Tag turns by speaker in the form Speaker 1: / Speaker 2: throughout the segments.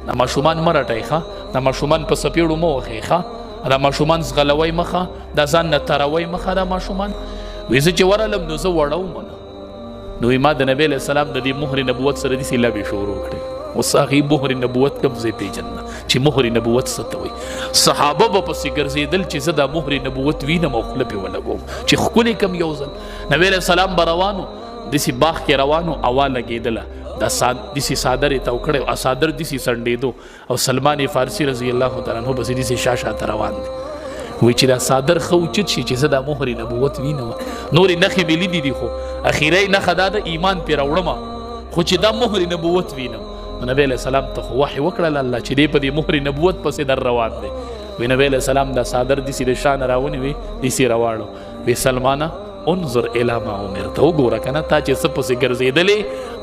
Speaker 1: دا ماشومان مه رټئ ښه دا ماشومان په څپېړو مه وهئ ښه دا ماشومان ځغلوئ مخه دا ځان نه تروئ مخه دا ماشومان وایي زه چې ورغلم نو زه وړه ومه نو ما د نبی علیه السلام د دې مهر نبوت سره داسې لبې شروع کړې اوس هغې مهر نبوت کوم ځای پېژنه چې مهر نبوت څه ته وایي صحابه به پسې ګرځېدل چې زه دا مهر نبوت وینم او خوله پې ولګوم چې ښکلې کم یو ځل نبی علیه السلام به روانو داسې باغ کې روانو هوا لګېدله دا داسې څادر یې تاو کړی او څادر داسې څنډېدو او سلمان فارسي رضی الله تعالی عنه پسې داسې شا شاته روان دی وایي چې دا څادر ښه اوچت شي چې زه دا مهر نبوت وینم نورې نښې مې لیدي دي خو اخیری نښه دا د ایمان پرې راوړمه خو چې دا مهر نبوت وینم نبی علیہ السلام ته خو وحی وکړل الله چې دې په دې مهر نبوت پسې در روان دی وی نبی علیہ السلام دا څادر داسې د شا نه راونیوي داسې راواړو وی سلمانه انظر الی ما امرته وګوره که نه تا چې څه پسې ګرځېدلې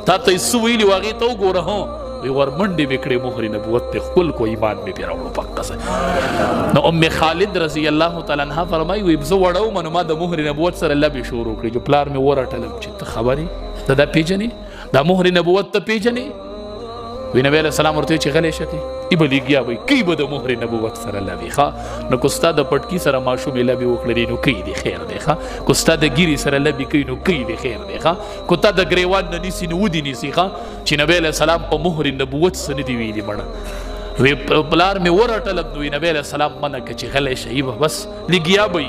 Speaker 1: تا ته یې څه ویلي و هغې ته وګوره هو وی ور منډې مې کړې مهر نبوت ته ښکل کو ایمان مې پرې راوړو پکه نو ام خالد رضی الله تعالی عنها فرمایي وی زه وړه وم نو ما د مهر نبوت سره لبې شروع کړې چې پلار مې ورټلم چې ته خبرې ته دا پېژنې دا مهر نبوت ته پېژنې وی نبی علیہ السلام ورته چې غلی شه ته ای به لګیا وی کوي به د مهر نبوت سره لبې ښه نو که ستا د پټکي سره ماشومې لبې وکړلې نو کوي دی خیر دی ښه که ستا د ګیرې سره لبې کوي نو کوي دی خیر دی ښه که تا د ګریوان نه نیسي نو ودې نیسي ښه چې نبی علیہ السلام په مهر نبوت څه نه دي ویلي مړه وی پلار مې ورټلم نو نبی علیہ السلام منع که چې غلی شه ای به بس لګیا به